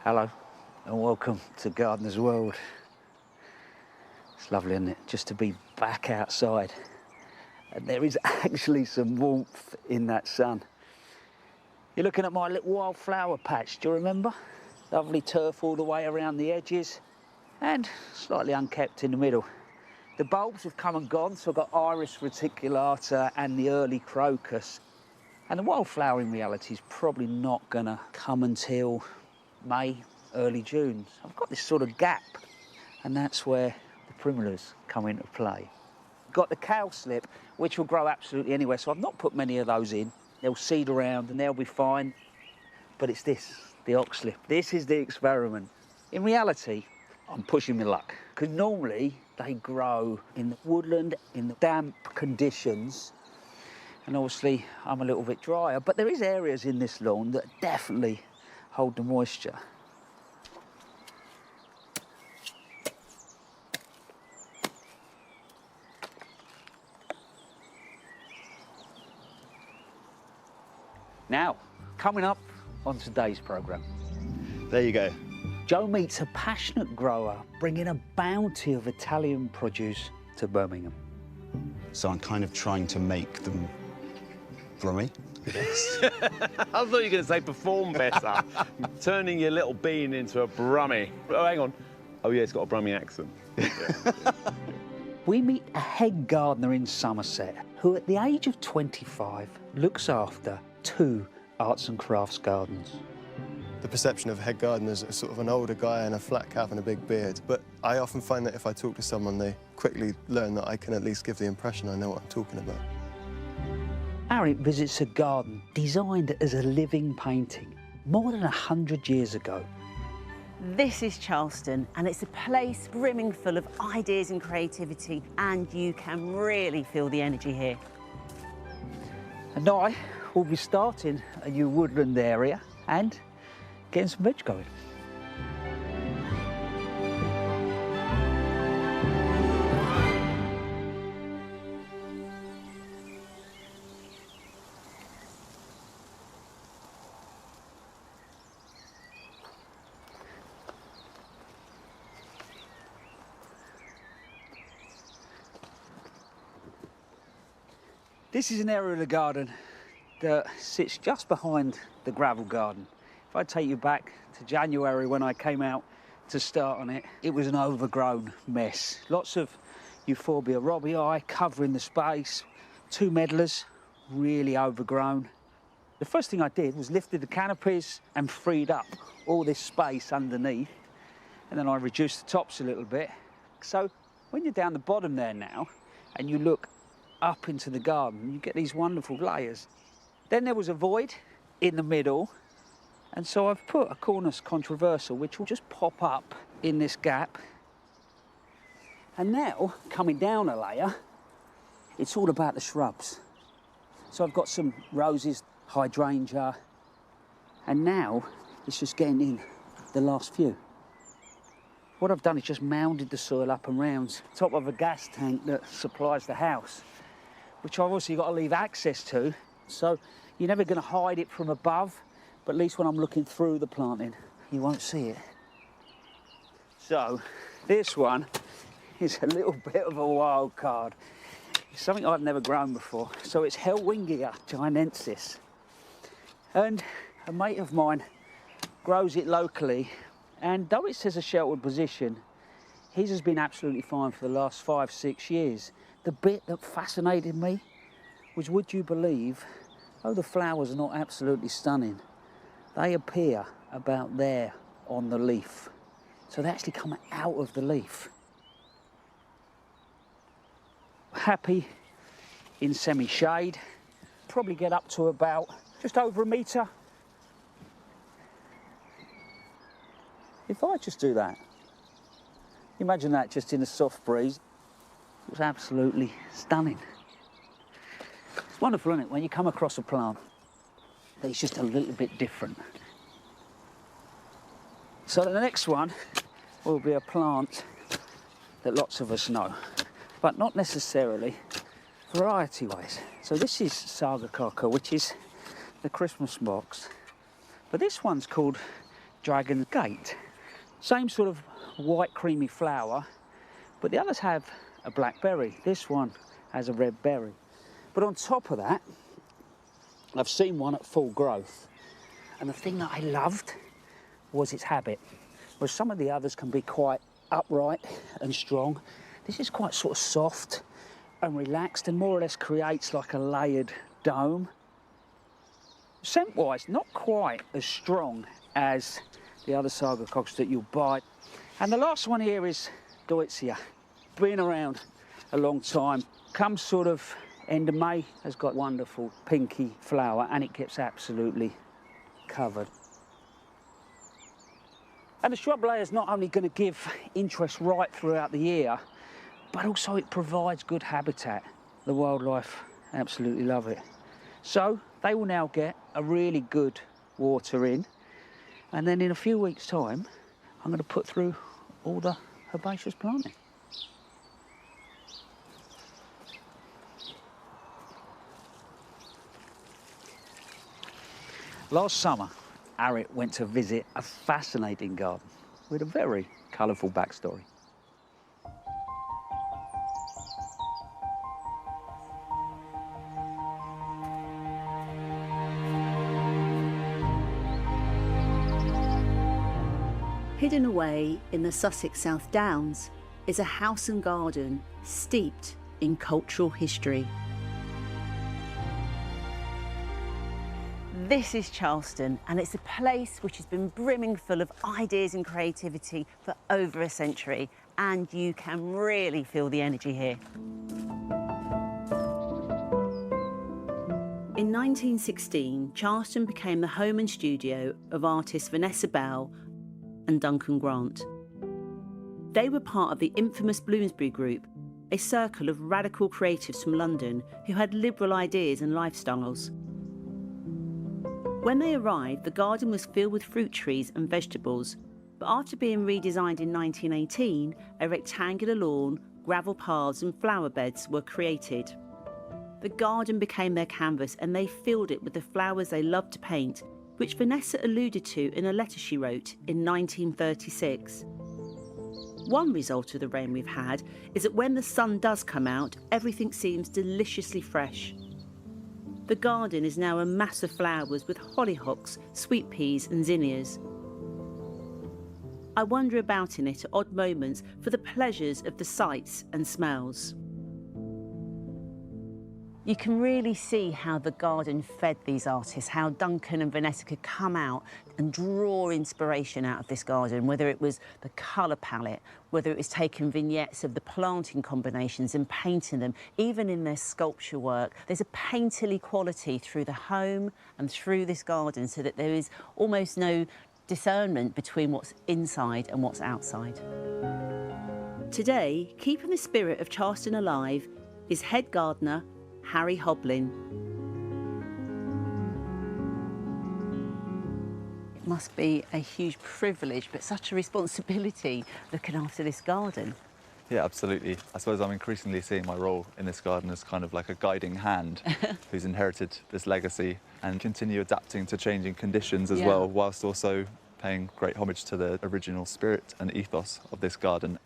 Hello and welcome to Gardener's World. It's lovely, isn't it, just to be back outside. And there is actually some warmth in that sun. You're looking at my little wildflower patch, do you remember? Lovely turf all the way around the edges and slightly unkept in the middle. The bulbs have come and gone, so I've got Iris reticulata and the early crocus. And the wildflower in reality is probably not gonna come until May, early June. So I've got this sort of gap, and that's where the primulas come into play. Got the cowslip, which will grow absolutely anywhere, so I've not put many of those in. They'll seed around and they'll be fine. But it's this, the oxlip. This is the experiment. In reality, I'm pushing my luck, because normally they grow in the woodland, in the damp conditions, and obviously I'm a little bit drier, but there is areas in this lawn that definitely hold the moisture. Now, coming up on today's programme. There you go. Joe meets a passionate grower bringing a bounty of Italian produce to Birmingham. So I'm kind of trying to make them brummy. Yes. I thought you were going to say perform better. Turning your little bean into a Brummie. Oh, hang on. Oh, yeah, it's got a Brummie accent. Yeah. We meet a head gardener in Somerset who, at the age of 25, looks after 2 arts and crafts gardens. The perception of head gardeners as sort of an older guy in a flat cap and a big beard. But I often find that if I talk to someone, they quickly learn that I can at least give the impression I know what I'm talking about. Arit visits a garden designed as a living painting more than 100 years ago. This is Charleston, and it's a place brimming full of ideas and creativity, and you can really feel the energy here. And I will be starting a new woodland area and getting some veg going. This is an area of the garden that sits just behind the gravel garden. If I take you back to January when I came out to start on it, it was an overgrown mess. Lots of Euphorbia robbii covering the space, 2 medlars, really overgrown. The first thing I did was lifted the canopies and freed up all this space underneath, and then I reduced the tops a little bit. So when you're down the bottom there now and you look up into the garden, you get these wonderful layers. Then there was a void in the middle, and so I've put a cornus controversial which will just pop up in this gap. And now, coming down a layer, it's all about the shrubs. So I've got some roses, hydrangea, and now it's just getting in the last few. What I've done is just mounded the soil up and round top of a gas tank that supplies the house, which I've obviously got to leave access to. So you're never going to hide it from above, but at least when I'm looking through the planting, you won't see it. So this one is a little bit of a wild card. It's something I've never grown before. So it's Hellwingia chinensis. And a mate of mine grows it locally, and though it says a sheltered position, his has been absolutely fine for the last 5-6 years. The bit that fascinated me was, would you believe, though the flowers are not absolutely stunning, they appear about there on the leaf. So they actually come out of the leaf. Happy in semi-shade, probably get up to about just over a metre. If I just do that, imagine that just in a soft breeze. It was absolutely stunning. It's wonderful, isn't it, when you come across a plant that is just a little bit different. So the next one will be a plant that lots of us know, but not necessarily variety-wise. So this is Saga Coca, which is the Christmas box. But this one's called Dragon Gate. Same sort of white creamy flower, but the others have a black berry. This one has a red berry. But on top of that, I've seen one at full growth. And the thing that I loved was its habit. Whereas some of the others can be quite upright and strong, this is quite sort of soft and relaxed and more or less creates like a layered dome. Scent-wise, not quite as strong as the other sagocogs that you'll buy. And the last one here is Deutzia. Been around a long time. Comes sort of end of May, has got wonderful pinky flower and it gets absolutely covered. And the shrub layer is not only going to give interest right throughout the year, but also it provides good habitat. The wildlife absolutely love it. So they will now get a really good water in, and then in a few weeks' time, I'm going to put through all the herbaceous planting. Last summer, Arit went to visit a fascinating garden with a very colourful backstory. Hidden away in the Sussex South Downs is a house and garden steeped in cultural history. This is Charleston, and it's a place which has been brimming full of ideas and creativity for over a century, and you can really feel the energy here. In 1916, Charleston became the home and studio of artists Vanessa Bell and Duncan Grant. They were part of the infamous Bloomsbury Group, a circle of radical creatives from London who had liberal ideas and lifestyles. When they arrived, the garden was filled with fruit trees and vegetables, but after being redesigned in 1918, a rectangular lawn, gravel paths and flower beds were created. The garden became their canvas and they filled it with the flowers they loved to paint, which Vanessa alluded to in a letter she wrote in 1936. One result of the rain we've had is that when the sun does come out, everything seems deliciously fresh. The garden is now a mass of flowers with hollyhocks, sweet peas and zinnias. I wander about in it at odd moments for the pleasures of the sights and smells. You can really see how the garden fed these artists, how Duncan and Vanessa could come out and draw inspiration out of this garden, whether it was the colour palette, whether it was taking vignettes of the planting combinations and painting them, even in their sculpture work. There's a painterly quality through the home and through this garden so that there is almost no discernment between what's inside and what's outside. Today, keeping the spirit of Charleston alive is head gardener Harry Hoblin. It must be a huge privilege, but such a responsibility looking after this garden. Yeah, absolutely. I suppose I'm increasingly seeing my role in this garden as kind of like a guiding hand who's inherited this legacy and continue adapting to changing conditions as well, whilst also paying great homage to the original spirit and ethos of this garden.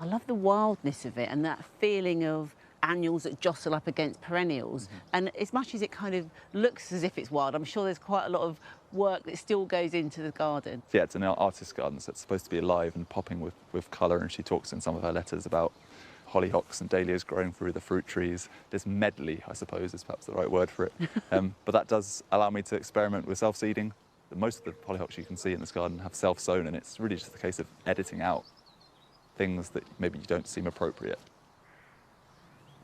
I love the wildness of it and that feeling of annuals that jostle up against perennials. And as much as it kind of looks as if it's wild, I'm sure there's quite a lot of work that still goes into the garden. Yeah, it's an artist's garden, so it's supposed to be alive and popping with colour, and she talks in some of her letters about hollyhocks and dahlias growing through the fruit trees. This medley, I suppose, is perhaps the right word for it. But that does allow me to experiment with self-seeding. Most of the hollyhocks you can see in this garden have self-sown, and it's really just a case of editing out things that maybe you don't seem appropriate.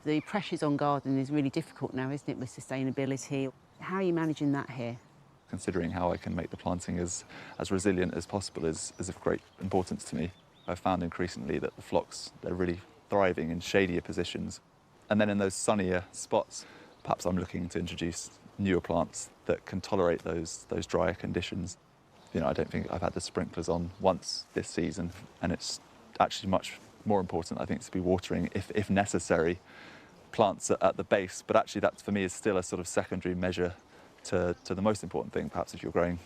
The pressures on gardening is really difficult now, isn't it, with sustainability? How are you managing that here? Considering how I can make the planting as resilient as possible is of great importance to me. I've found increasingly that the phlox, they're really thriving in shadier positions. And then in those sunnier spots, perhaps I'm looking to introduce newer plants that can tolerate those drier conditions. You know, I don't think I've had the sprinklers on once this season, and it's actually much more important, I think, to be watering, if necessary, plants at the base. But actually that, for me, is still a sort of secondary measure to the most important thing, perhaps, if you're growing,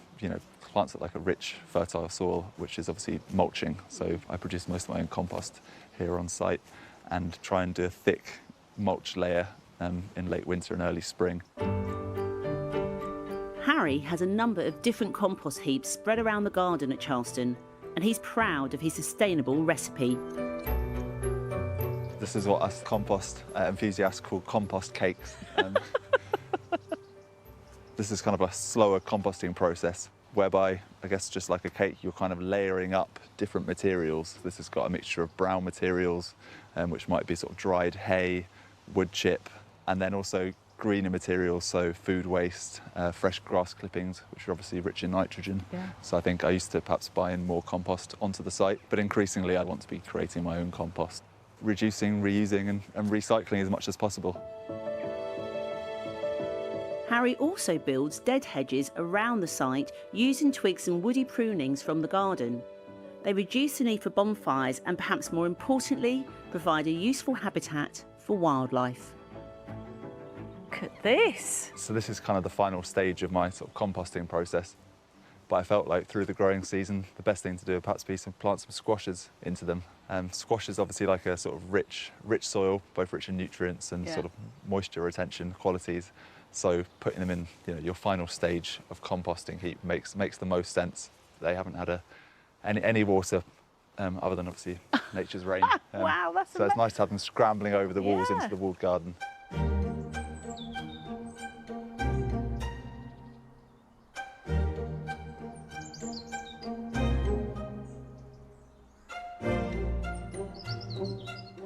plants that like a rich, fertile soil, which is obviously mulching. So I produce most of my own compost here on site and try and do a thick mulch layer in late winter and early spring. Harry has a number of different compost heaps spread around the garden at Charleston, and he's proud of his sustainable recipe. This is what us compost enthusiasts call compost cakes. This is kind of a slower composting process whereby, I guess just like a cake, you're kind of layering up different materials. This has got a mixture of brown materials, which might be sort of dried hay, wood chip, and then also greener materials, so food waste, fresh grass clippings, which are obviously rich in nitrogen. Yeah. So I think I used to perhaps buy in more compost onto the site, but increasingly I want to be creating my own compost, reducing, reusing and recycling as much as possible. Harry also builds dead hedges around the site using twigs and woody prunings from the garden. They reduce the need for bonfires and, perhaps more importantly, provide a useful habitat for wildlife. Look at this. So this is kind of the final stage of my sort of composting process. But I felt like through the growing season, the best thing to do would perhaps be to plant some squashes into them. Squash is obviously like a sort of rich soil, both rich in nutrients and sort of moisture retention qualities. So putting them in, your final stage of composting heap makes the most sense. They haven't had any water other than obviously nature's rain. Wow, that's so it's nice to have them scrambling over the walls into the walled garden.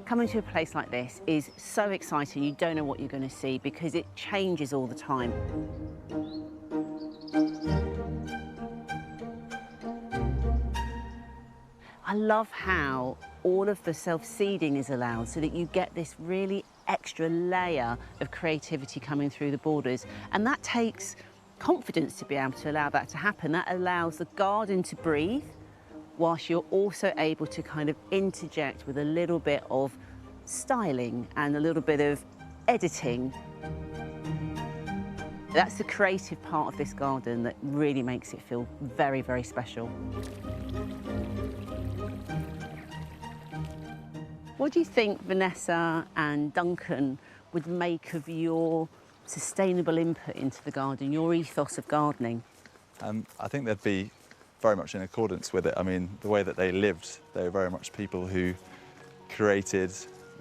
Coming to a place like this is so exciting. You don't know what you're going to see because it changes all the time. I love how all of the self-seeding is allowed so that you get this really extra layer of creativity coming through the borders. And that takes confidence to be able to allow that to happen. That allows the garden to breathe, whilst you're also able to kind of interject with a little bit of styling and a little bit of editing. That's the creative part of this garden that really makes it feel very, very special. What do you think Vanessa and Duncan would make of your sustainable input into the garden, your ethos of gardening? I think they'd be very much in accordance with it. I mean, the way that they lived, they were very much people who created,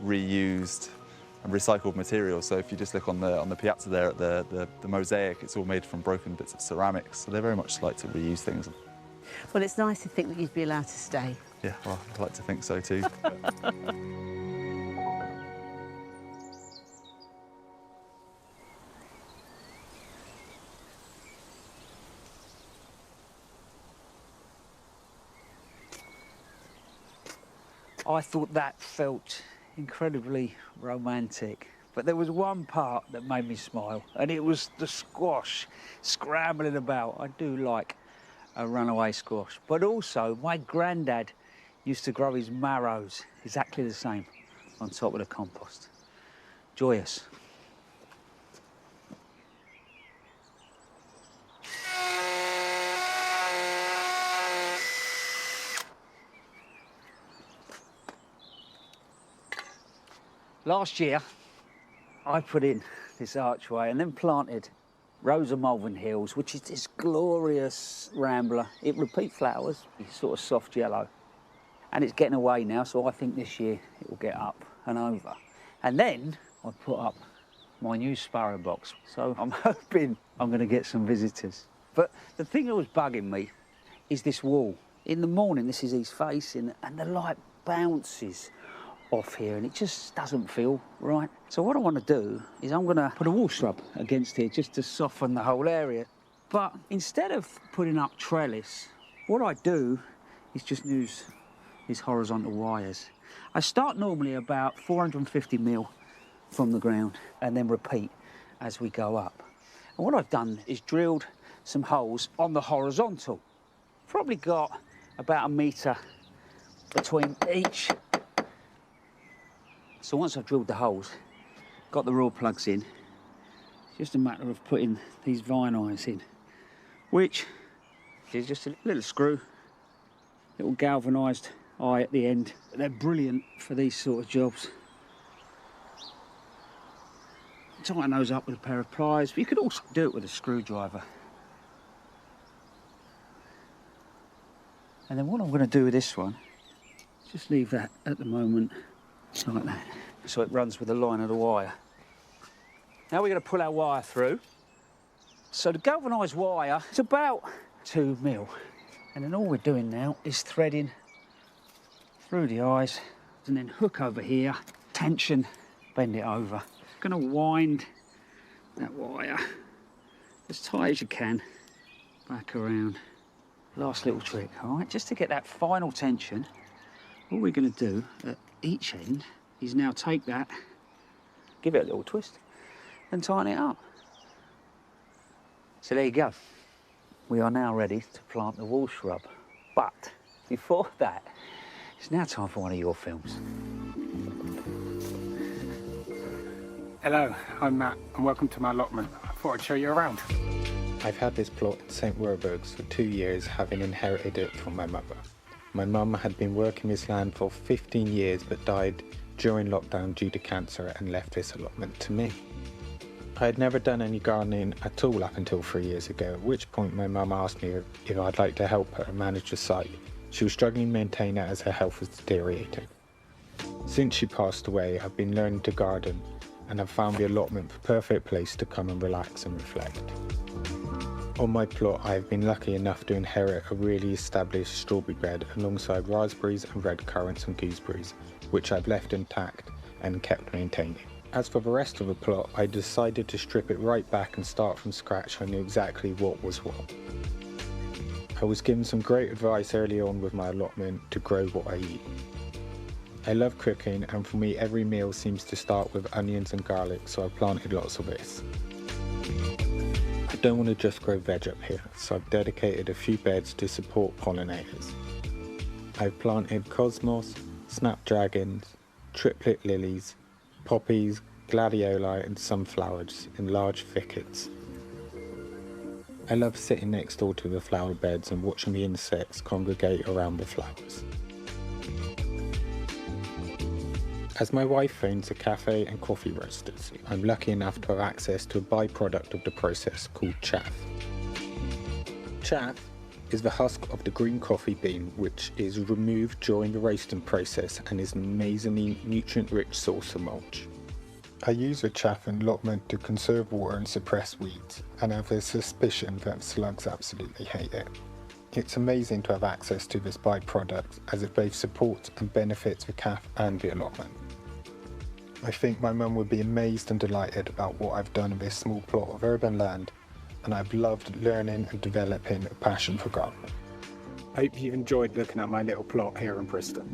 reused and recycled materials. So if you just look on the piazza there at the mosaic, it's all made from broken bits of ceramics. So they very much like to reuse things. Well, it's nice to think that you'd be allowed to stay. Yeah, well, I'd like to think so too. I thought that felt incredibly romantic. But there was one part that made me smile, and it was the squash scrambling about. I do like a runaway squash. But also, my granddad used to grow his marrows exactly the same on top of the compost. Joyous. Last year, I put in this archway and then planted rows of Malvern Hills, which is this glorious rambler. It repeat flowers, it's sort of soft yellow. And it's getting away now, so I think this year it will get up and over. And then I put up my new sparrow box. So I'm hoping I'm going to get some visitors. But the thing that was bugging me is this wall. In the morning, this is east facing, and the light bounces off here and it just doesn't feel right. So what I want to do is I'm going to put a wall shrub against here just to soften the whole area. But instead of putting up trellis, what I do is just use these horizontal wires. I start normally about 450 mil from the ground and then repeat as we go up. And what I've done is drilled some holes on the horizontal. Probably got about 1 metre between each. So once I've drilled the holes, got the raw plugs in, It's just a matter of putting these vine eyes in, which is just a little screw, little galvanised eye at the end. They're brilliant for these sort of jobs. Tighten those up with a pair of pliers, but you could also do it with a screwdriver. And then what I'm going to do with this one, just leave that at the moment like that, so it runs with the line of the wire. Now we're going to pull our wire through. So the galvanised wire is about 2 mil. And then all we're doing now is threading through the eyes and then hook over here, tension, bend it over. Going to wind that wire as tight as you can back around. Last little trick, all right, just to get that final tension. All we're going to do at each end is now take that, give it a little twist and tighten it up. So there you go. We are now ready to plant the wall shrub. But before that, it's now time for one of your films. Hello, I'm Matt and welcome to my allotment. I thought I'd show you around. I've had this plot in St Werburgh's for 2 years, having inherited it from my mother. My mum had been working this land for 15 years but died during lockdown due to cancer and left this allotment to me. I had never done any gardening at all up until 3 years ago, at which point my mum asked me if I'd like to help her manage the site. She was struggling to maintain it as her health was deteriorating. Since she passed away, I've been learning to garden and have found the allotment the perfect place to come and relax and reflect. On my plot, I have been lucky enough to inherit a really established strawberry bed alongside raspberries and red currants and gooseberries, which I've left intact and kept maintaining. As for the rest of the plot, I decided to strip it right back and start from scratch. I knew exactly what was what. I was given some great advice early on with my allotment to grow what I eat. I love cooking, and for me every meal seems to start with onions and garlic, so I've planted lots of this. I don't want to just grow veg up here, so I've dedicated a few beds to support pollinators. I've planted cosmos, snapdragons, triplet lilies, poppies, gladioli and sunflowers in large thickets. I love sitting next door to the flower beds and watching the insects congregate around the flowers. As my wife owns a cafe and coffee roasters, I'm lucky enough to have access to a byproduct of the process called chaff. Chaff is the husk of the green coffee bean, which is removed during the roasting process and is an amazingly nutrient-rich source of mulch. I use the chaff in allotment to conserve water and suppress weeds, and I have a suspicion that slugs absolutely hate it. It's amazing to have access to this byproduct, as it both supports and benefits the calf and the allotment. I think my mum would be amazed and delighted about what I've done in this small plot of urban land, and I've loved learning and developing a passion for gardening. I hope you enjoyed looking at my little plot here in Bristol.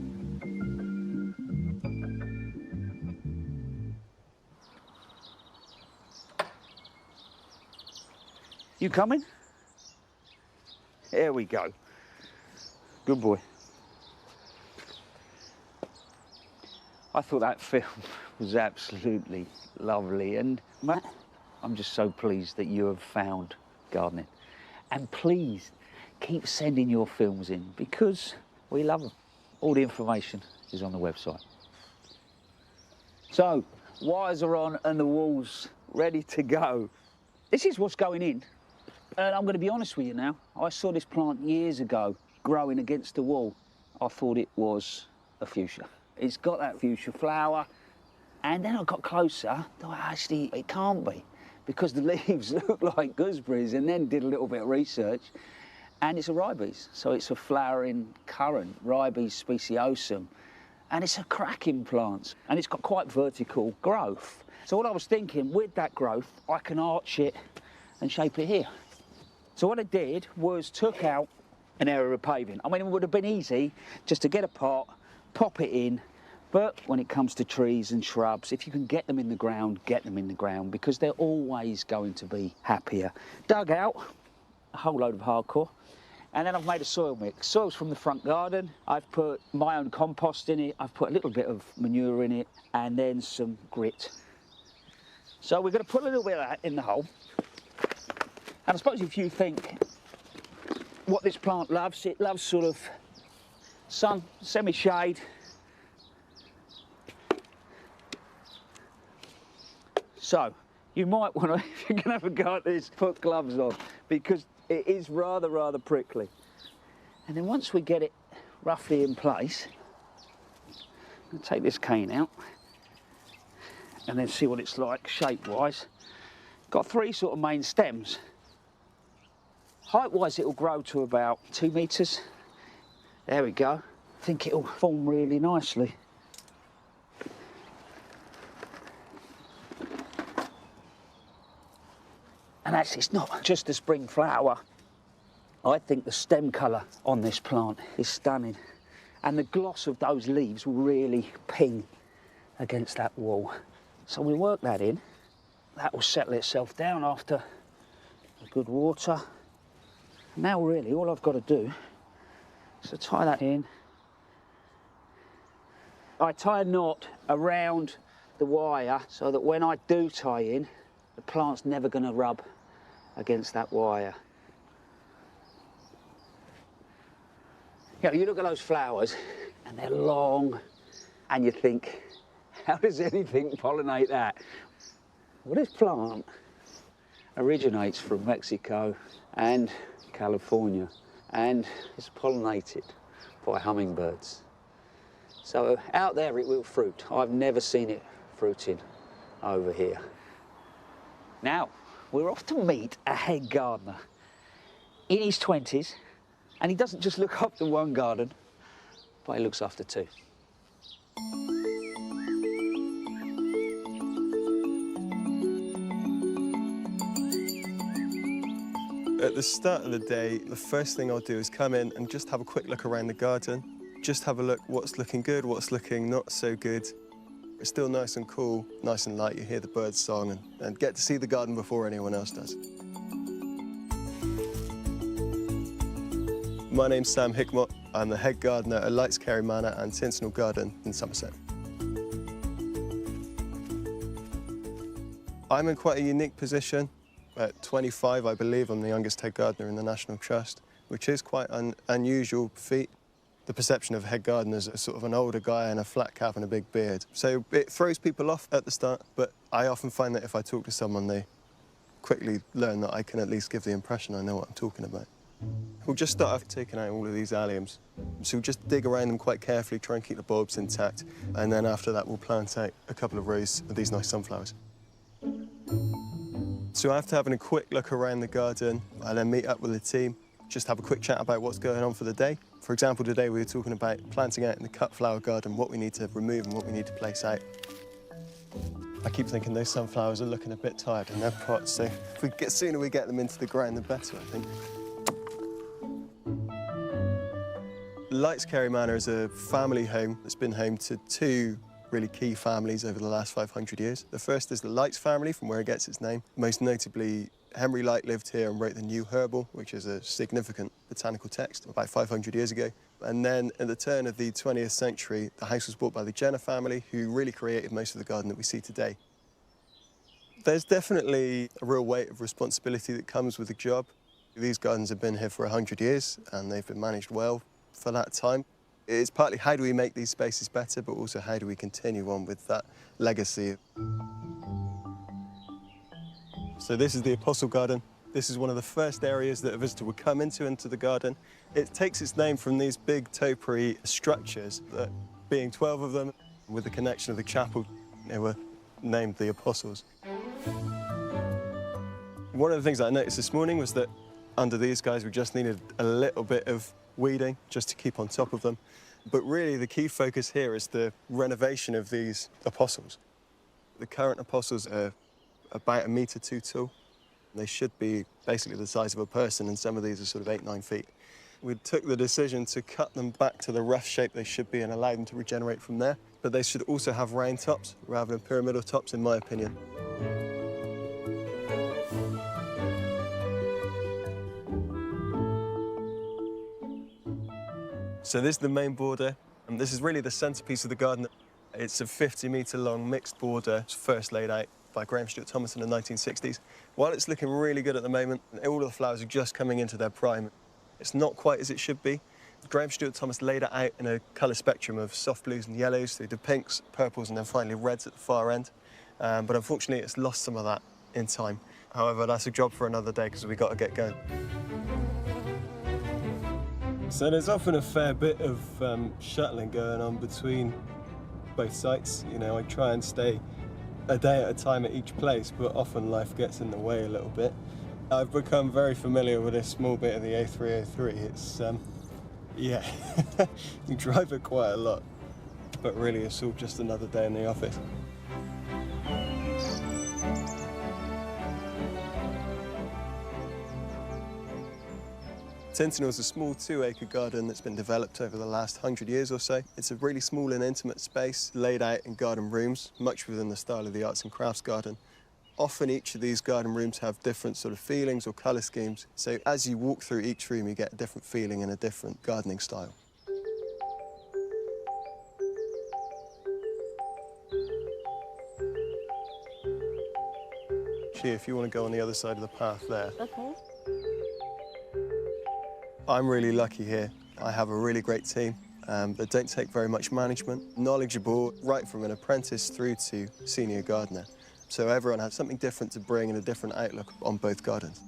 You coming? There we go. Good boy. I thought that film was absolutely lovely, and Matt, I'm just so pleased that you have found gardening. And please keep sending your films in because we love them. All the information is on the website. So, wires are on and the wall's ready to go. This is what's going in. And I'm going to be honest with you now. I saw this plant years ago growing against the wall. I thought it was a fuchsia. It's got that fuchsia flower. And then I got closer, thought actually it can't be because the leaves look like gooseberries, and then did a little bit of research. And it's a ribes. So it's a flowering currant, ribes speciosum. And it's a cracking plant. And it's got quite vertical growth. So what I was thinking, with that growth, I can arch it and shape it here. So what I did was took out an area of paving. I mean, it would have been easy just to get a pot, pop it in, but when it comes to trees and shrubs, if you can get them in the ground, get them in the ground, because they're always going to be happier. Dug out a whole load of hardcore, and then I've made a soil mix. Soil's from the front garden. I've put my own compost in it. I've put a little bit of manure in it, and then some grit. So we're going to put a little bit of that in the hole. And I suppose if you think what this plant loves, it loves sort of sun, semi-shade. So you might want to, if you're going to have a go at this, put gloves on, because it is rather prickly. And then once we get it roughly in place, I'll take this cane out and then see what it's like shape-wise. Got three sort of main stems. Height-wise, it'll grow to about 2 metres. There we go. I think it'll form really nicely. And actually, it's not just the spring flower. I think the stem colour on this plant is stunning. And the gloss of those leaves will really ping against that wall. So we work that in. That will settle itself down after a good water. Now really, all I've got to do is to tie that in. I tie a knot around the wire so that when I do tie in, the plant's never going to rub against that wire. You know, you look at those flowers and they're long and you think, how does anything pollinate that? Well, this plant originates from Mexico and California and is pollinated by hummingbirds. So out there it will fruit. I've never seen it fruiting over here. Now, we're off to meet a head gardener in his 20s, and he doesn't just look after one garden, but he looks after two. At the start of the day, the first thing I'll do is come in and just have a quick look around the garden. Just have a look what's looking good, what's looking not so good. It's still nice and cool, nice and light. You hear the birds song and get to see the garden before anyone else does. My name's Sam Hickmott. I'm the head gardener at Lightscarry Manor and Tinsenall Garden in Somerset. I'm in quite a unique position. At 25, I believe, I'm the youngest head gardener in the National Trust, which is quite an unusual feat. The perception of head gardeners as sort of an older guy in a flat cap and a big beard. So it throws people off at the start, but I often find that if I talk to someone, they quickly learn that I can at least give the impression I know what I'm talking about. We'll just start off taking out all of these alliums. So we'll just dig around them quite carefully, try and keep the bulbs intact, and then after that we'll plant out a couple of rows of these nice sunflowers. So after having a quick look around the garden, I then meet up with the team, just have a quick chat about what's going on for the day. For example, today we were talking about planting out in the cut flower garden, what we need to remove and what we need to place out. I keep thinking those sunflowers are looking a bit tired in their pots, so the sooner we get them into the ground, the better, I think. Lightscarry Manor is a family home that's been home to two really key families over the last 500 years. The first is the Lights family, from where it gets its name. Most notably, Henry Light lived here and wrote the New Herbal, which is a significant botanical text, about 500 years ago. And then at the turn of the 20th century, the house was bought by the Jenner family, who really created most of the garden that we see today. There's definitely a real weight of responsibility that comes with the job. These gardens have been here for 100 years, and they've been managed well for that time. It's partly how do we make these spaces better, but also how do we continue on with that legacy. So this is the Apostle Garden. This is one of the first areas that a visitor would come into the garden. It takes its name from these big topiary structures, that being 12 of them, with the connection of the chapel, they were named the Apostles. One of the things that I noticed this morning was that under these guys we just needed a little bit of weeding just to keep on top of them. But really the key focus here is the renovation of these apostles. The current apostles are about 1.2 meters tall. They should be basically the size of a person, and some of these are sort of 8-9 feet. We took the decision to cut them back to the rough shape they should be and allow them to regenerate from there. But they should also have round tops rather than pyramidal tops, in my opinion. So this is the main border, and this is really the centerpiece of the garden. It's a 50-meter long mixed border, it's first laid out by Graham Stuart Thomas in the 1960s. While it's looking really good at the moment, all of the flowers are just coming into their prime. It's not quite as it should be. Graham Stuart Thomas laid it out in a colour spectrum of soft blues and yellows through to pinks, purples, and then finally reds at the far end. But unfortunately, it's lost some of that in time. However, that's a job for another day because we've got to get going. So there's often a fair bit of shuttling going on between both sites. You know, I try and stay a day at a time at each place, but often life gets in the way a little bit. I've become very familiar with this small bit of the A303. It's, yeah, you drive it quite a lot, but really it's all just another day in the office. Sentinel's a small 2-acre garden that's been developed over the last 100 years or so. It's a really small and intimate space laid out in garden rooms, much within the style of the arts and crafts garden. Often each of these garden rooms have different sort of feelings or colour schemes, so as you walk through each room you get a different feeling and a different gardening style. Actually, if you want to go on the other side of the path there. Okay. I'm really lucky here. I have a really great team that don't take very much management, knowledgeable right from an apprentice through to senior gardener. So everyone has something different to bring and a different outlook on both gardens.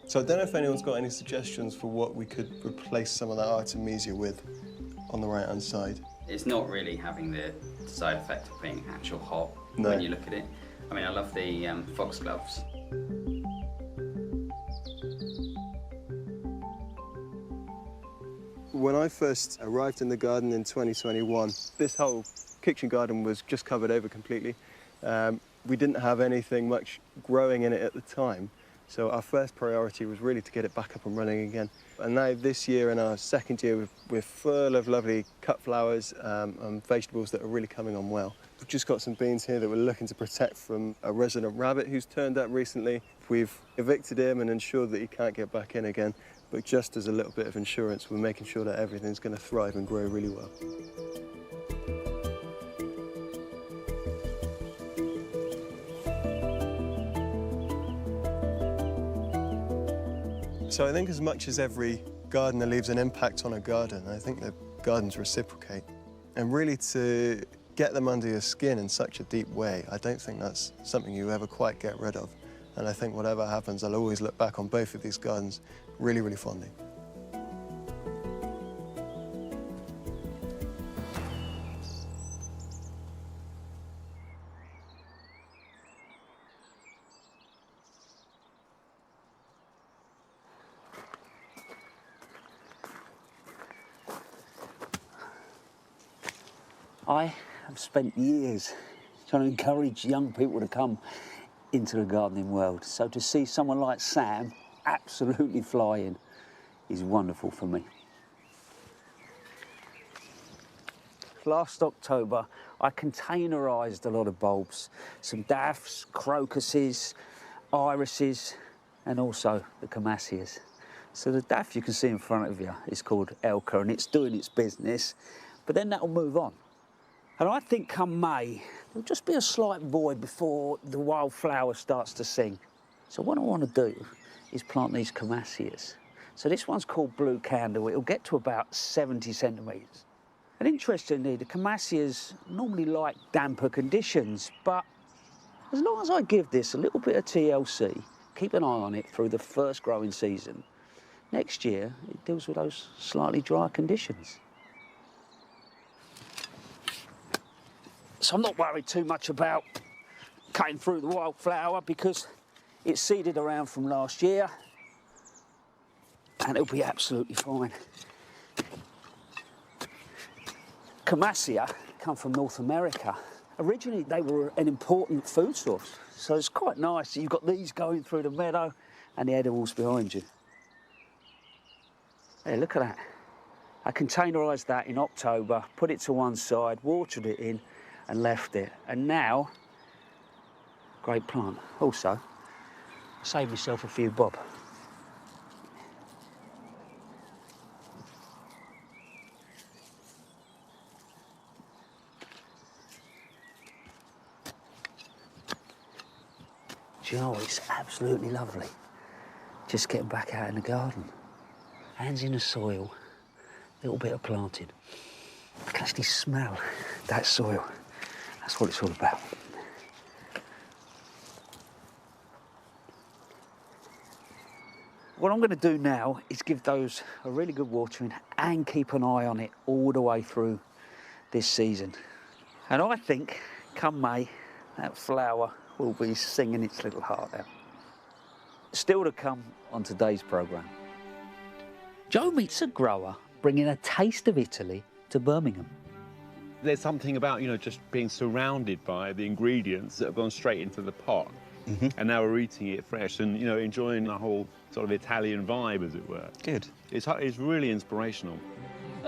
So I don't know if anyone's got any suggestions for what we could replace some of that Artemisia with on the right-hand side. It's not really having the side effect of being actual hot No. when you look at it. I mean, I love the foxgloves. When I first arrived in the garden in 2021, this whole kitchen garden was just covered over completely. We didn't have anything much growing in it at the time, so our first priority was really to get it back up and running again. And now this year, in our second year, we're full of lovely cut flowers and vegetables that are really coming on well. We've just got some beans here that we're looking to protect from a resident rabbit who's turned up recently. We've evicted him and ensured that he can't get back in again. But just as a little bit of insurance, we're making sure that everything's going to thrive and grow really well. So I think as much as every gardener leaves an impact on a garden, I think the gardens reciprocate. And really to get them under your skin in such a deep way, I don't think that's something you ever quite get rid of. And I think whatever happens, I'll always look back on both of these gardens really, really fondly. I have spent years trying to encourage young people to come into the gardening world. So to see someone like Sam absolutely flying is wonderful for me. Last October, I containerised a lot of bulbs, some daffs, crocuses, irises, and also the chamaesyas. So the daff you can see in front of you is called Elka, and it's doing its business, but then that'll move on. And I think come May, there'll just be a slight void before the wildflower starts to sing. So what I want to do is plant these chamaesyas. So this one's called Blue Candle. It'll get to about 70 centimetres. And interestingly, the chamaesyas normally like damper conditions, but as long as I give this a little bit of TLC, keep an eye on it through the first growing season, next year it deals with those slightly drier conditions. So I'm not worried too much about cutting through the wildflower because it's seeded around from last year and it'll be absolutely fine. Chamaesya come from North America. Originally they were an important food source, so it's quite nice. You've got these going through the meadow and the edibles behind you. Hey, look at that. I containerised that in October, put it to one side, watered it in and left it. And now, great plant. Also, save yourself a few bob. Do you know what? It's absolutely lovely. Just getting back out in the garden. Hands in the soil, a little bit of planting. I can actually smell that soil. That's what it's all about. What I'm going to do now is give those a really good watering and keep an eye on it all the way through this season. And I think, come May, that flower will be singing its little heart out. Still to come on today's programme, Joe meets a grower bringing a taste of Italy to Birmingham. There's something about, you know, just being surrounded by the ingredients that have gone straight into the pot. And now we're eating it fresh and, you know, enjoying the whole sort of Italian vibe, as it were. Good. It's really inspirational.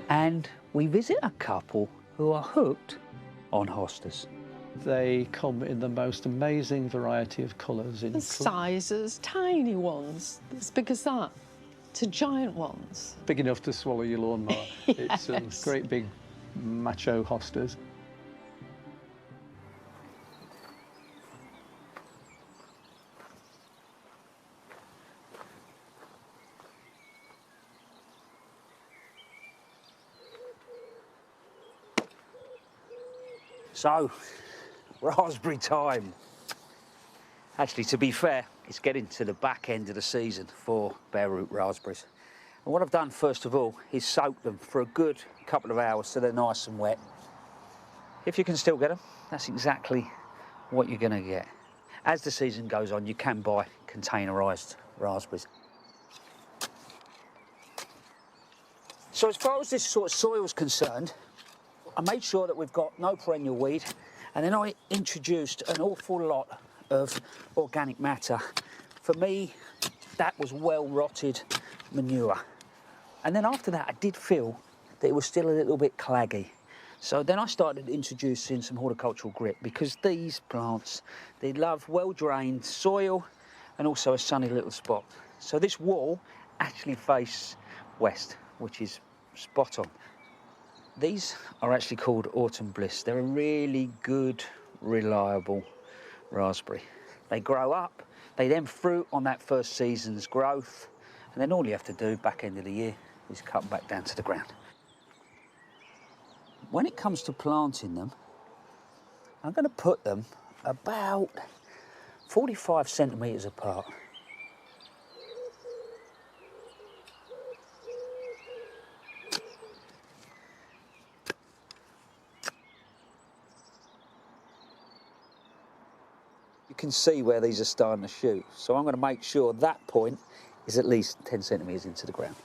And we visit a couple who are hooked on hostas. They come in the most amazing variety of colours. The sizes, tiny ones, as big as that, to giant ones. Big enough to swallow your lawnmower. Yes. It's great big macho hostas. So, raspberry time. Actually, to be fair, it's getting to the back end of the season for bare root raspberries. And what I've done, first of all, is soak them for a good couple of hours so they're nice and wet. If you can still get them, that's exactly what you're going to get. As the season goes on, you can buy containerised raspberries. So as far as this sort of soil's concerned, I made sure that we've got no perennial weed, and then I introduced an awful lot of organic matter. For me, that was well-rotted manure. And then after that, I did feel that it was still a little bit claggy. So then I started introducing some horticultural grit, because these plants, they love well-drained soil and also a sunny little spot. So this wall actually faces west, which is spot on. These are actually called Autumn Bliss. They're a really good, reliable raspberry. They grow up, they then fruit on that first season's growth, and then all you have to do back end of the year is cut them back down to the ground. When it comes to planting them, I'm going to put them about 45 centimetres apart. You can see where these are starting to shoot, so I'm going to make sure that point is at least 10 centimetres into the ground.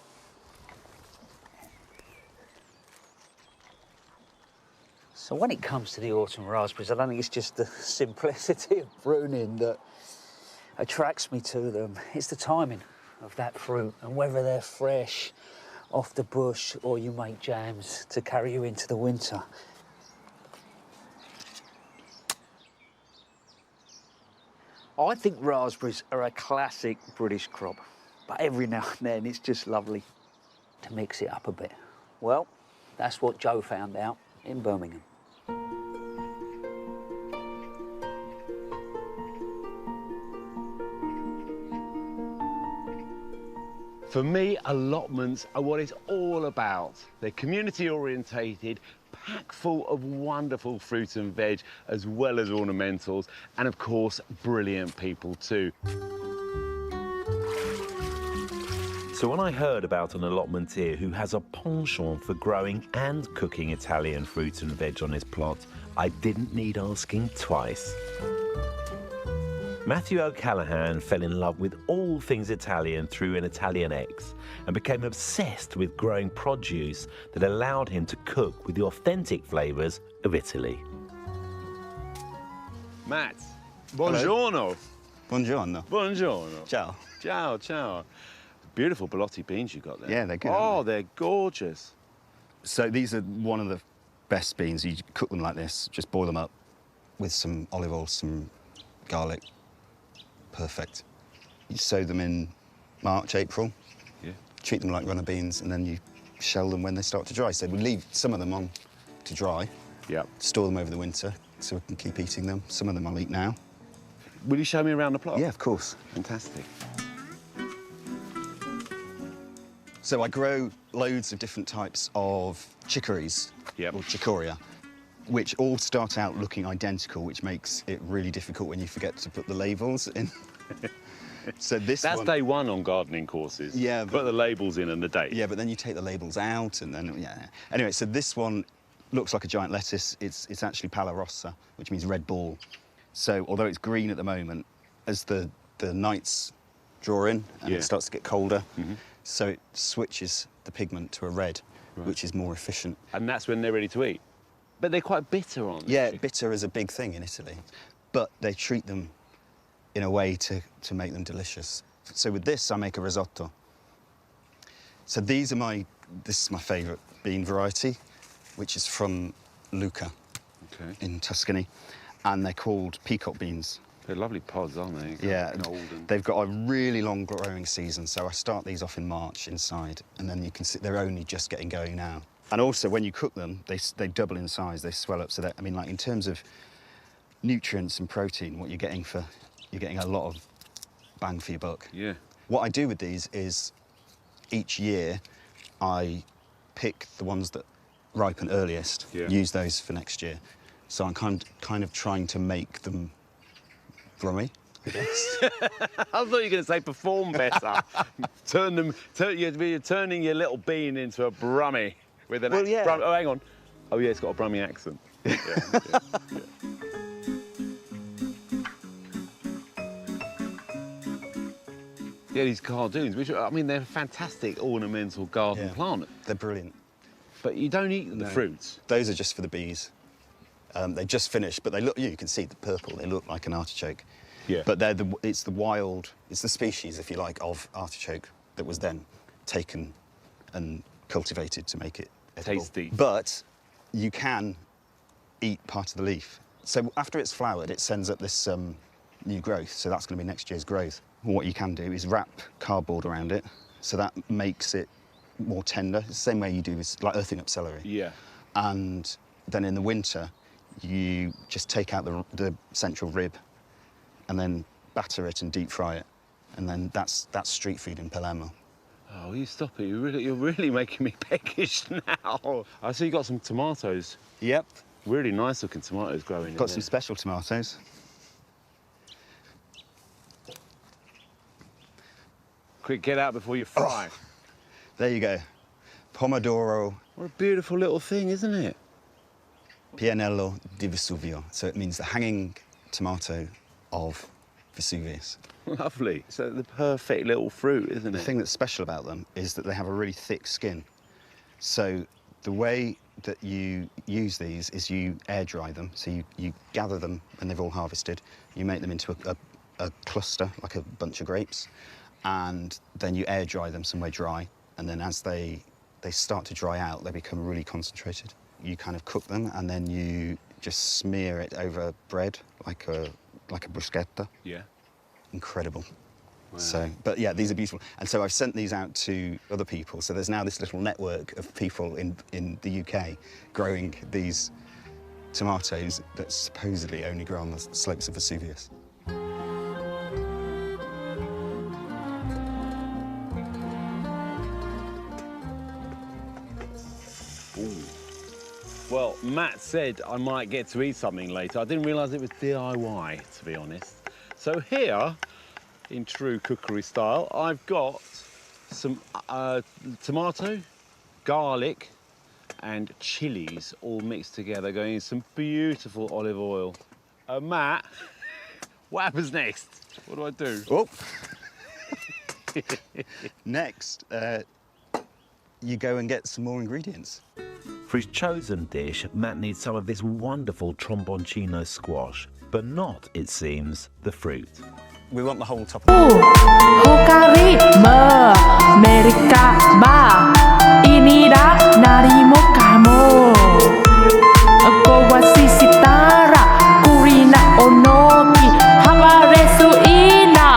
So when it comes to the autumn raspberries, I don't think it's just the simplicity of pruning that attracts me to them. It's the timing of that fruit and whether they're fresh off the bush or you make jams to carry you into the winter. I think raspberries are a classic British crop, but every now and then it's just lovely to mix it up a bit. Well, that's what Joe found out in Birmingham. For me, allotments are what it's all about. They're community orientated, packed full of wonderful fruit and veg, as well as ornamentals, and of course, brilliant people too. So when I heard about an allotmenteer who has a penchant for growing and cooking Italian fruit and veg on his plot, I didn't need asking twice. Matthew O'Callaghan fell in love with all things Italian through an Italian ex and became obsessed with growing produce that allowed him to cook with the authentic flavours of Italy. Matt, buongiorno. Buongiorno. Buongiorno. Ciao. Ciao, ciao. Beautiful Belotti beans you got there. Yeah, they're good. Oh, they're gorgeous. So these are one of the best beans. You cook them like this, just boil them up with some olive oil, some garlic. Perfect. You sow them in March, April. Yeah. Treat them like runner beans, and then you shell them when they start to dry. So we leave some of them on to dry. Yeah. Store them over the winter so we can keep eating them. Some of them I'll eat now. Will you show me around the plot? Yeah, of course. Fantastic. So I grow loads of different types of chicories, Yep. or chicoria, which all start out looking identical, which makes it really difficult when you forget to put the labels in. So That's one, day one on gardening courses. Yeah, Put the labels in and the date. Yeah, but then you take the labels out, and then yeah. Anyway, so this one looks like a giant lettuce. It's actually pala rossa, which means red ball. So although it's green at the moment, as the nights draw in and it starts to get colder, so it switches the pigment to a red, which is more efficient. And that's when they're ready to eat. But they're quite bitter, aren't they? Yeah, bitter is a big thing in Italy, but they treat them in a way to make them delicious. So with this, I make a risotto. So this is my favourite bean variety, which is from Lucca in Tuscany, and they're called peacock beans. They're lovely pods, aren't they? Yeah, Golden. they've got a really long growing season, so I start these off in March inside, and then you can see they're only just getting going now. And also, when you cook them, they double in size, they swell up, so that, I mean, like in terms of nutrients and protein, what you're getting a lot of bang for your buck. Yeah. What I do with these is each year I pick the ones that ripen earliest, use those for next year. So I'm kind of trying to make them brummy, I guess. I thought you were going to say perform better. You're turning your little bean into a brummy with an accent. Oh, hang on. Oh, yeah, it's got a brummy accent. Yeah. Yeah, these cardoons, which, I mean, they're a fantastic ornamental garden plant. They're brilliant. But you don't eat the fruits. Those are just for the bees. They just finished, but they look, you can see the purple, they look like an artichoke. Yeah. But it's the species, if you like, of artichoke that was then taken and cultivated to make it edible. Tasty. But you can eat part of the leaf. So after it's flowered, it sends up this new growth, so that's going to be next year's growth. What you can do is wrap cardboard around it, so that makes it more tender. It's the same way you do with, like, earthing up celery. Yeah. And then in the winter, you just take out the central rib and then batter it and deep fry it. And then that's street food in Palermo. Oh, you stop it. You're really making me peckish now. I see you got some tomatoes. Yep. Really nice looking tomatoes growing. Got some special tomatoes. Quick, get out before you fry. Oh, there you go. Pomodoro. What a beautiful little thing, isn't it? Pianello di Vesuvio. So it means the hanging tomato of Vesuvius. Lovely. So the perfect little fruit, isn't it? The thing that's special about them is that they have a really thick skin. So the way that you use these is you air dry them. So you gather them when they've all harvested. You make them into a cluster, like a bunch of grapes. And then you air dry them somewhere dry. And then as they start to dry out, they become really concentrated. You kind of cook them, and then you just smear it over bread, like a bruschetta. Yeah. Incredible. Wow. So, but yeah, these are beautiful. And so I've sent these out to other people. So there's now this little network of people in the UK growing these tomatoes that supposedly only grow on the slopes of Vesuvius. Well, Matt said I might get to eat something later. I didn't realise it was DIY, to be honest. So here, in true cookery style, I've got some tomato, garlic, and chilies all mixed together, going in some beautiful olive oil. Matt, what happens next? What do I do? Oh. Next, you go and get some more ingredients. For his chosen dish, Matt needs some of this wonderful tromboncino squash, but not, it seems, the fruit. We want the whole top. Hokari me America ba inida narimo kamo Agowasi sitara kurina onoki hamaresu ina.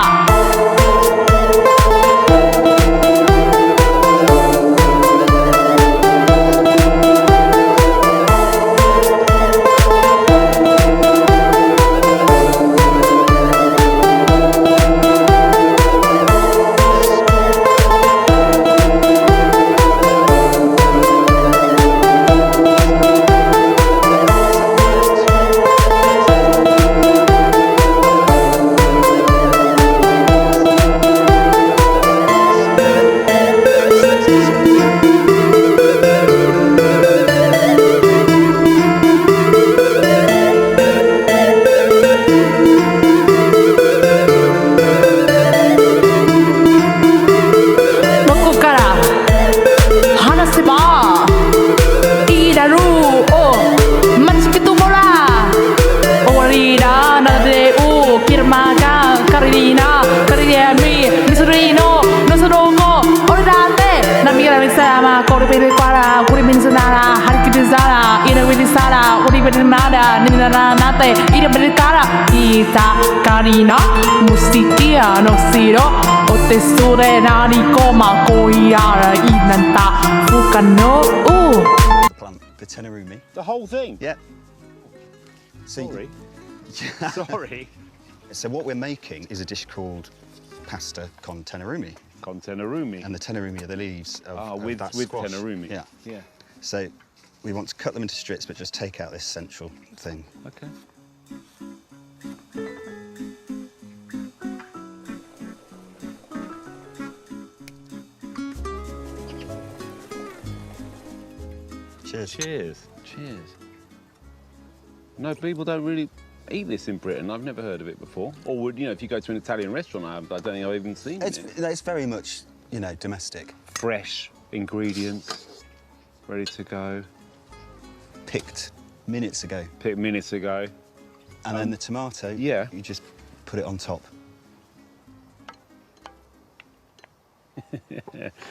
Quara, Kuriminsanara, Harikizara, Iravidisara, Urivinada, Ninanate, Iravidara, Ita, Karina, Musitia, no Siro, Otesure, Nari, Koma, Koyara, Inanta, Fukano, The plant, the tenerumi. The whole thing? Yeah. See, Sorry. Sorry. So what we're making is a dish called pasta con tenerumi. Con tenerumi. And the tenerumi are the leaves of with that with squash. tenerumi. Yeah. Yeah. So we want to cut them into strips, but just take out this central thing. Okay. Cheers. Cheers. Cheers. No, people don't really eat this in Britain. I've never heard of it before. Or would, you know, if you go to an Italian restaurant, I don't think I've even seen it. It's very much, you know, domestic. Fresh ingredients, ready to go. Picked minutes ago. Picked minutes ago. And then the tomato, yeah, you just put it on top.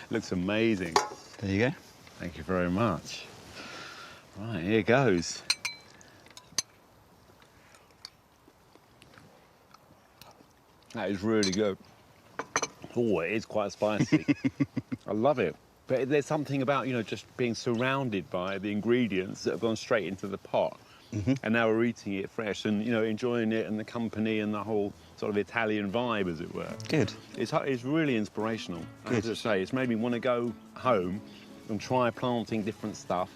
Looks amazing. There you go. Thank you very much. Right, here goes. That is really good. Oh, it is quite spicy. I love it. But there's something about, you know, just being surrounded by the ingredients that have gone straight into the pot. And now we're eating it fresh and, you know, enjoying it and the company and the whole sort of Italian vibe, as it were. Good. It's really inspirational. I have to say, it's made me want to go home and try planting different stuff,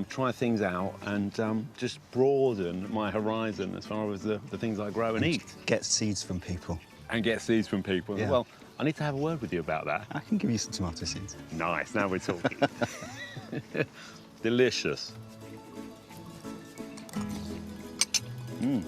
try things out and just broaden my horizon as far as the things I grow and eat. Get seeds from people. And get seeds from people. Yeah. Well, I need to have a word with you about that. I can give you some tomato seeds. Nice, now we're talking. Delicious. Mm.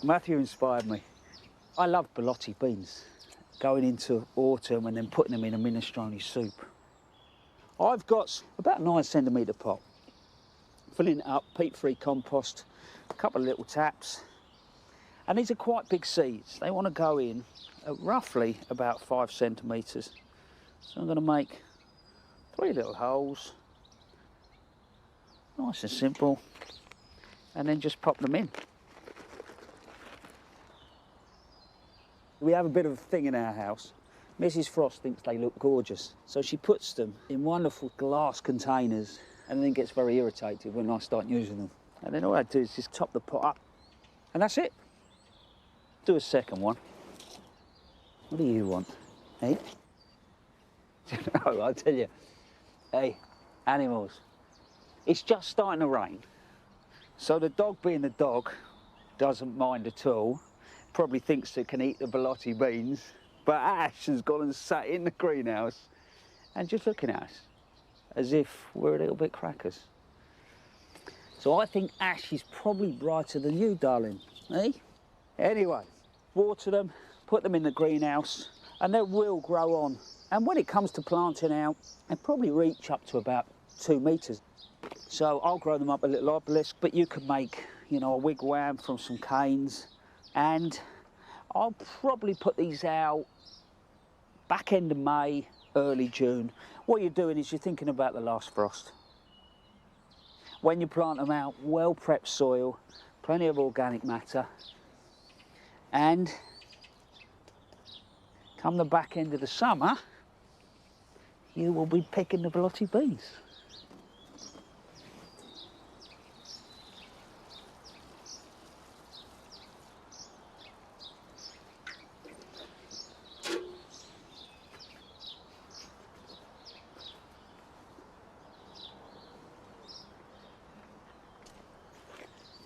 Matthew inspired me. I love ballotti beans, going into autumn and then putting them in a minestrone soup. I've got about a 9 centimetre pot, filling it up, peat-free compost, a couple of little taps, and these are quite big seeds. They want to go in at roughly about 5 centimetres. So I'm going to make 3 little holes, nice and simple, and then just pop them in. We have a bit of a thing in our house. Mrs. Frost thinks they look gorgeous, so she puts them in wonderful glass containers and then gets very irritated when I start using them. And then all I do is just top the pot up, and that's it. Do a second one. What do you want, eh? No, I'll tell you. Hey, animals, it's just starting to rain. So the dog, being the dog, doesn't mind at all. Probably thinks it can eat the ballotti beans, but Ash has gone and sat in the greenhouse and just looking at us as if we're a little bit crackers. So I think Ash is probably brighter than you, darling, eh? Anyway, water them, put them in the greenhouse, and they will grow on. And when it comes to planting out, they probably reach up to about 2 metres. So I'll grow them up a little obelisk, but you could make, you know, a wigwam from some canes. And I'll probably put these out back end of May, early June. What you're doing is you're thinking about the last frost. When you plant them out, well-prepped soil, plenty of organic matter, and come the back end of the summer, you will be picking the ballotti beans.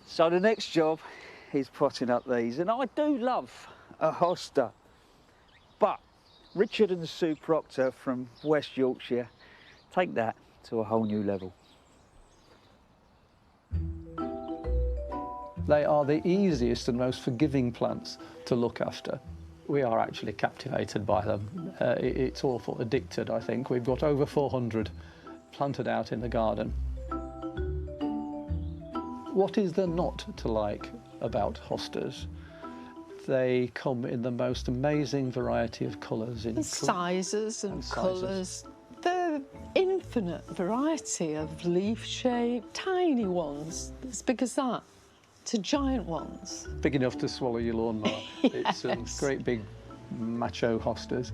So the next job is potting up these, and I do love a hosta, but Richard and Sue Proctor from West Yorkshire take that to a whole new level. They are the easiest and most forgiving plants to look after. We are actually captivated by them. It's awful, addicted, I think. We've got over 400 planted out in the garden. What is there not to like about hostas? They come in the most amazing variety of colours. And sizes and colours. The infinite variety of leaf shape, tiny ones, as big as that, to giant ones. Big enough to swallow your lawnmower. Yes. It's great big macho hostas.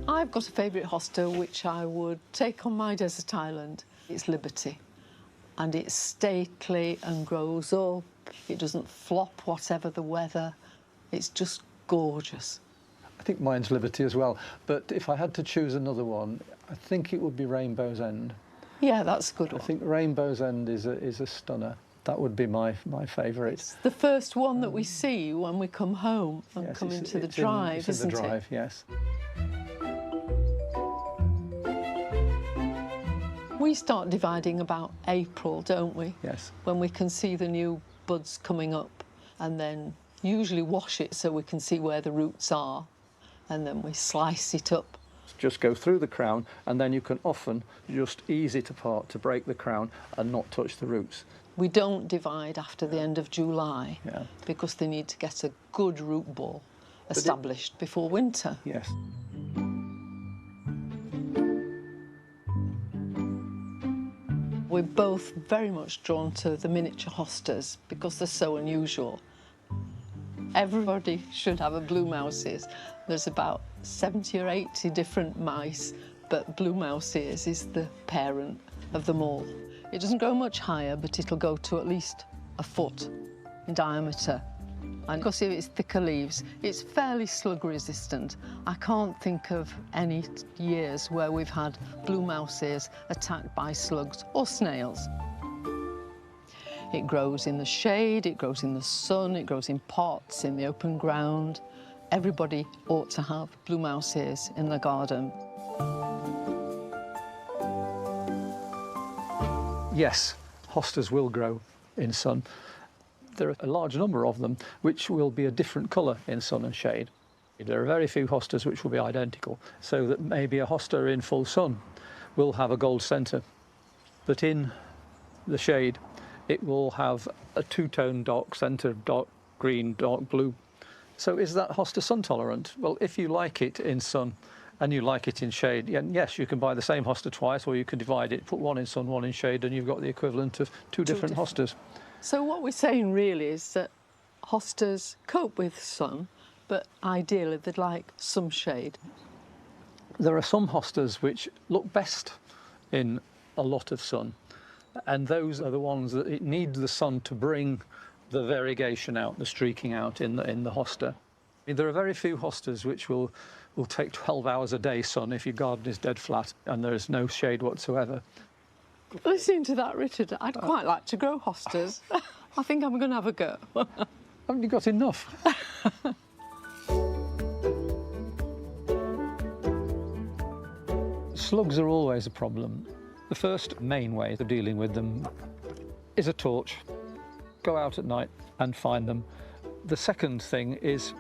I've got a favourite hosta which I would take on my desert island. It's Liberty. And it's stately and grows up. It doesn't flop whatever the weather. It's just gorgeous. I think mine's Liberty as well, but if I had to choose another one, I think it would be Rainbow's End. Yeah, that's a good one. I think Rainbow's End is a stunner. That would be my favourite. It's the first one that we see when we come home and come into the drive, isn't it? It's in the drive, yes. We start dividing about April, don't we? Yes. When we can see the new buds coming up, and then usually wash it so we can see where the roots are, and then we slice it up. Just go through the crown, and then you can often just ease it apart to break the crown and not touch the roots. We don't divide after the end of July because they need to get a good root ball established before winter. Yes. We're both very much drawn to the miniature hostas because they're so unusual. Everybody should have a blue mouse ears. There's about 70 or 80 different mice, but blue mouse ears is the parent of them all. It doesn't grow much higher, but it'll go to at least a foot in diameter. And because of its thicker leaves, it's fairly slug resistant. I can't think of any years where we've had blue mouse ears attacked by slugs or snails. It grows in the shade, it grows in the sun, it grows in pots, in the open ground. Everybody ought to have blue mouse ears in the garden. Yes, hostas will grow in sun. There are a large number of them which will be a different colour in sun and shade. There are very few hostas which will be identical, so that maybe a hosta in full sun will have a gold centre, but in the shade it will have a two-tone dark centre, dark green, dark blue. So is that hosta sun tolerant? Well, if you like it in sun and you like it in shade, yes, you can buy the same hosta twice, or you can divide it, put one in sun, one in shade, and you've got the equivalent of two different hostas. So what we're saying really is that hostas cope with sun, but ideally they'd like some shade. There are some hostas which look best in a lot of sun, and those are the ones that it needs the sun to bring the variegation out, the streaking out in the hosta. I mean, there are very few hostas which will take 12 hours a day sun if your garden is dead flat and there is no shade whatsoever. Listening to that, Richard, I'd quite like to grow hostas. I think I'm going to have a go. Haven't you got enough? Slugs are always a problem. The first main way of dealing with them is a torch. Go out at night and find them. The second thing is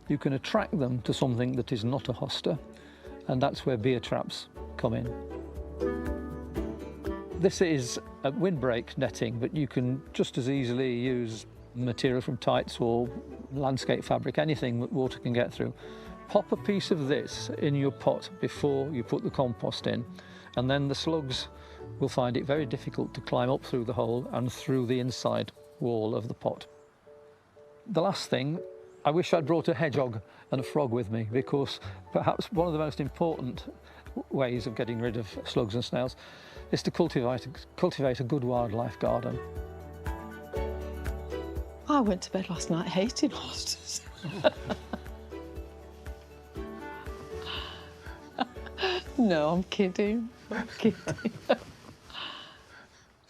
you can attract them to something that is not a hosta, and that's where beer traps come in. This is a windbreak netting, but you can just as easily use material from tights or landscape fabric, anything that water can get through. Pop a piece of this in your pot before you put the compost in, and then the slugs will find it very difficult to climb up through the hole and through the inside wall of the pot. The last thing, I wish I'd brought a hedgehog and a frog with me, because perhaps one of the most important ways of getting rid of slugs and snails is to cultivate a good wildlife garden. I went to bed last night hating hostas. No, I'm kidding. I'm kidding.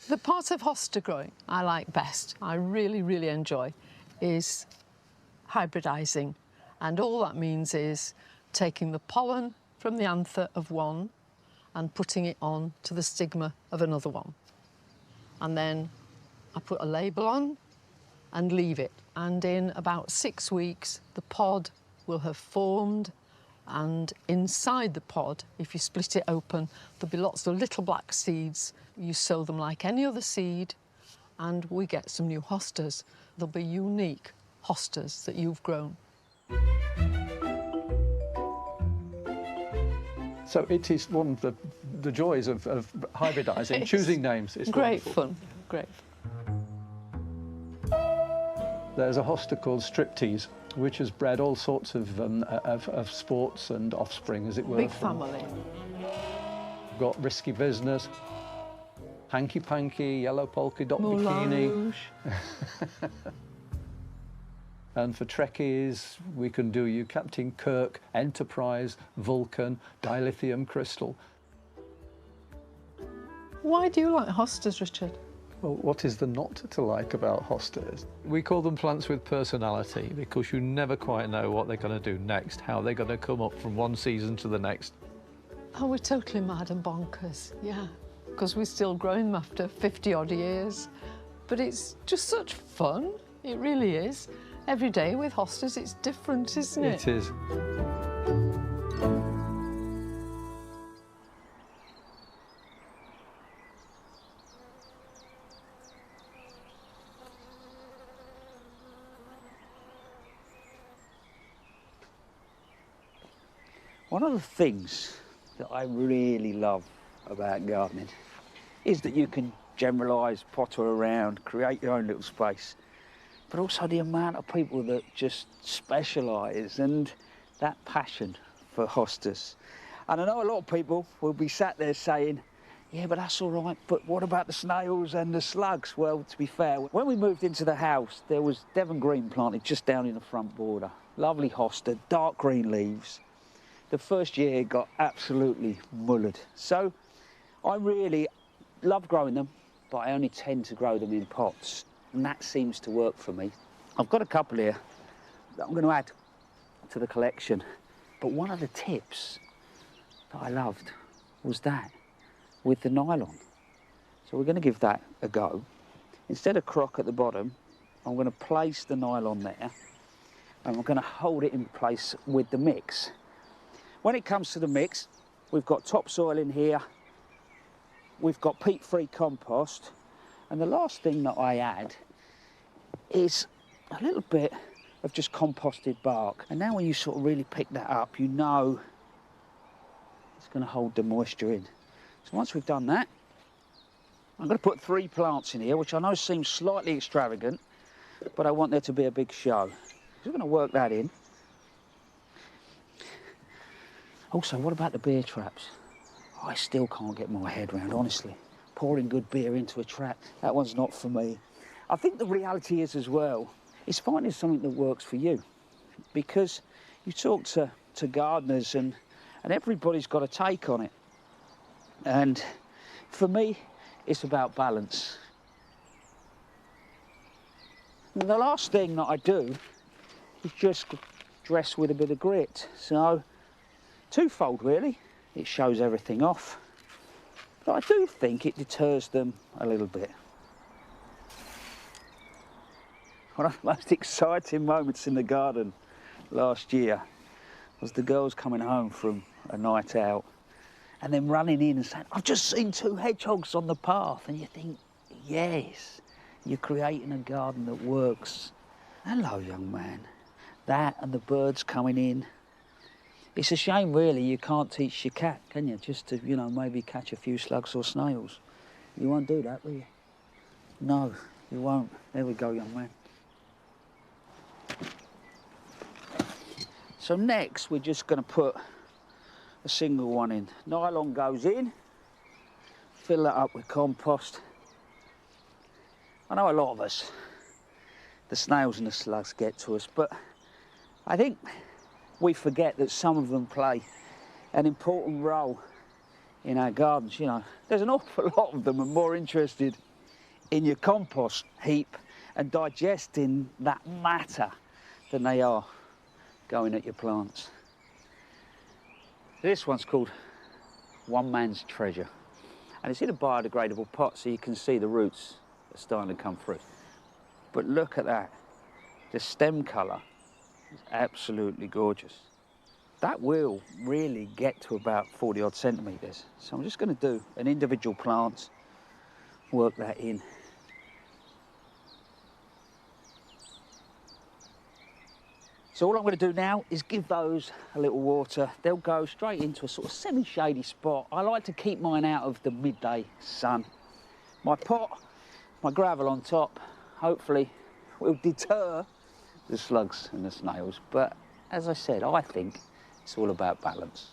The part of hosta growing I like best, I really, really enjoy, is hybridising. And all that means is taking the pollen from the anther of one and putting it on to the stigma of another one. And then I put a label on and leave it. And in about 6 weeks, the pod will have formed, and inside the pod, if you split it open, there'll be lots of little black seeds. You sow them like any other seed, and we get some new hostas. They'll be unique hostas that you've grown. So it is one of the joys of hybridising, choosing names. It's great wonderful. fun, great fun. There's a hosta called Striptease, which has bred all sorts of sports and offspring, as it were. Big family. We've got Risky Business, Hanky Panky, Yellow Polka Dot Moulin Bikini. Rouge. And for Trekkies, we can do you Captain Kirk, Enterprise, Vulcan, Dilithium Crystal. Why do you like hostas, Richard? Well, what is there not to like about hostas? We call them plants with personality because you never quite know what they're going to do next, how they're going to come up from one season to the next. Oh, we're totally mad and bonkers, yeah. Because we're still growing them after 50-odd years. But it's just such fun, it really is. Every day with hostas, it's different, isn't it? It is. One of the things that I really love about gardening is that you can generalise, potter around, create your own little space, but also the amount of people that just specialise and that passion for hostas. And I know a lot of people will be sat there saying, yeah, but that's all right, but what about the snails and the slugs? Well, to be fair, when we moved into the house, there was Devon green planted just down in the front border. Lovely hosta, dark green leaves. The first year it got absolutely mullered. So I really love growing them, but I only tend to grow them in pots. And that seems to work for me. I've got a couple here that I'm going to add to the collection. But one of the tips that I loved was that with the nylon. So we're going to give that a go. Instead of crock at the bottom, I'm going to place the nylon there and I'm going to hold it in place with the mix. When it comes to the mix, we've got topsoil in here, we've got peat-free compost, and the last thing that I add is a little bit of just composted bark. And now when you sort of really pick that up, you know it's going to hold the moisture in. So once we've done that, I'm going to put 3 plants in here, which I know seems slightly extravagant, but I want there to be a big show. So we're going to work that in. Also, what about the beer traps? I still can't get my head around, honestly. Pouring good beer into a trap, that one's not for me. I think the reality is as well, is finding something that works for you. Because you talk to gardeners and everybody's got a take on it. And for me, it's about balance. And the last thing that I do is just dress with a bit of grit. So, twofold really. It shows everything off, but I do think it deters them a little bit. One of the most exciting moments in the garden last year was the girls coming home from a night out and then running in and saying, I've just seen 2 hedgehogs on the path. And you think, yes, you're creating a garden that works. Hello, young man. That and the birds coming in. It's a shame, really, you can't teach your cat, can you? Just to, you know, maybe catch a few slugs or snails. You won't do that, will you? No, you won't. There we go, young man. So next, we're just going to put a single one in. Nylon goes in, fill that up with compost. I know a lot of us, the snails and the slugs get to us, but I think we forget that some of them play an important role in our gardens. You know, there's an awful lot of them are more interested in your compost heap and digesting that matter than they are going at your plants. This one's called One Man's Treasure, and it's in a biodegradable pot, so you can see the roots are starting to come through. But look at that. The stem colour is absolutely gorgeous. That will really get to about 40 odd centimetres. So I'm just going to do an individual plant, work that in. So all I'm going to do now is give those a little water. They'll go straight into a sort of semi-shady spot. I like to keep mine out of the midday sun. My pot, my gravel on top, hopefully will deter the slugs and the snails. But as I said, I think it's all about balance.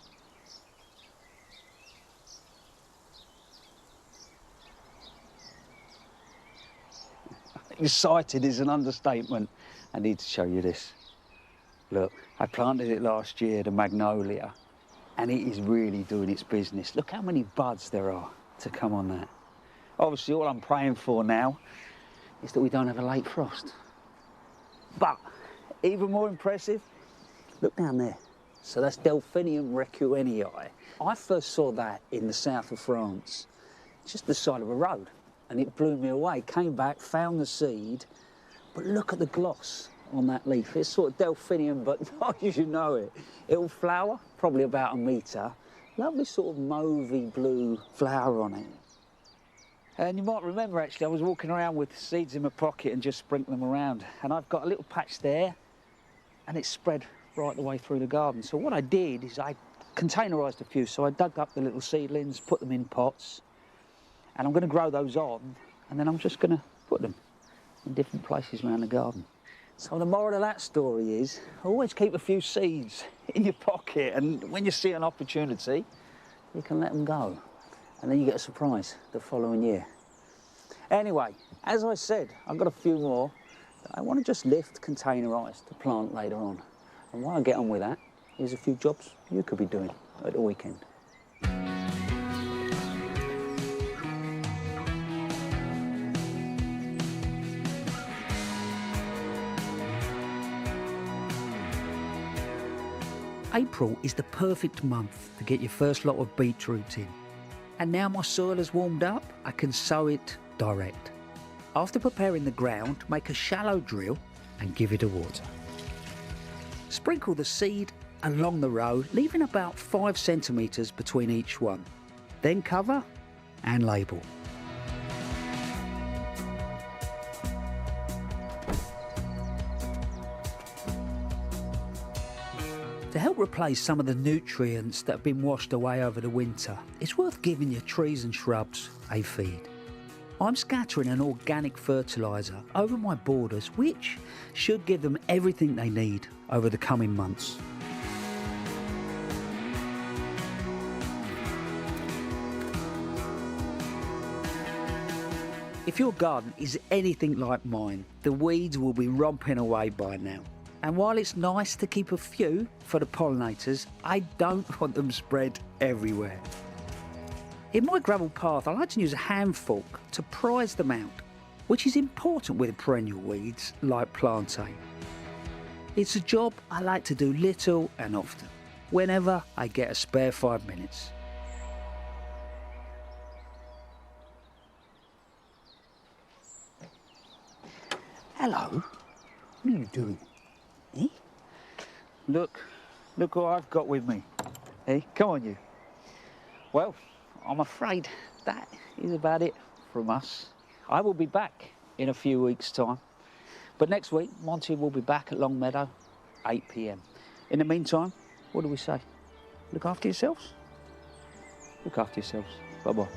Excited is an understatement. I need to show you this. Look, I planted it last year, the magnolia, and it is really doing its business. Look how many buds there are to come on that. Obviously, all I'm praying for now is that we don't have a late frost. But even more impressive, look down there. So that's Delphinium recuenii. I first saw that in the south of France, just the side of a road, and it blew me away. Came back, found the seed, but look at the gloss on that leaf. It's sort of Delphinium, but not as you know it. It'll flower, probably about a metre. Lovely sort of mauvey blue flower on it. And you might remember, actually, I was walking around with seeds in my pocket and just sprinkling them around. And I've got a little patch there, and it's spread right the way through the garden. So what I did is I containerised a few. So I dug up the little seedlings, put them in pots, and I'm going to grow those on, and then I'm just going to put them in different places around the garden. So the moral of that story is, always keep a few seeds in your pocket, and when you see an opportunity, you can let them go. And then you get a surprise the following year. Anyway, as I said, I've got a few more that I want to just lift, containerise to plant later on. And while I get on with that, here's a few jobs you could be doing at the weekend. April is the perfect month to get your first lot of beetroot in. And now my soil has warmed up, I can sow it direct. After preparing the ground, make a shallow drill and give it a water. Sprinkle the seed along the row, leaving about 5 centimetres between each one. Then cover and label. To help replace some of the nutrients that have been washed away over the winter, it's worth giving your trees and shrubs a feed. I'm scattering an organic fertiliser over my borders, which should give them everything they need over the coming months. If your garden is anything like mine, the weeds will be romping away by now. And while it's nice to keep a few for the pollinators, I don't want them spread everywhere. In my gravel path, I like to use a hand fork to prise them out, which is important with perennial weeds like plantain. It's a job I like to do little and often, whenever I get a spare 5 minutes. Hello, what are you doing? Eh? Look what I've got with me. Hey, come on you. Well, I'm afraid that is about it from us. I will be back in a few weeks' time. But next week, Monty will be back at Longmeadow, 8 p.m. In the meantime, what do we say? Look after yourselves. Look after yourselves. Bye-bye.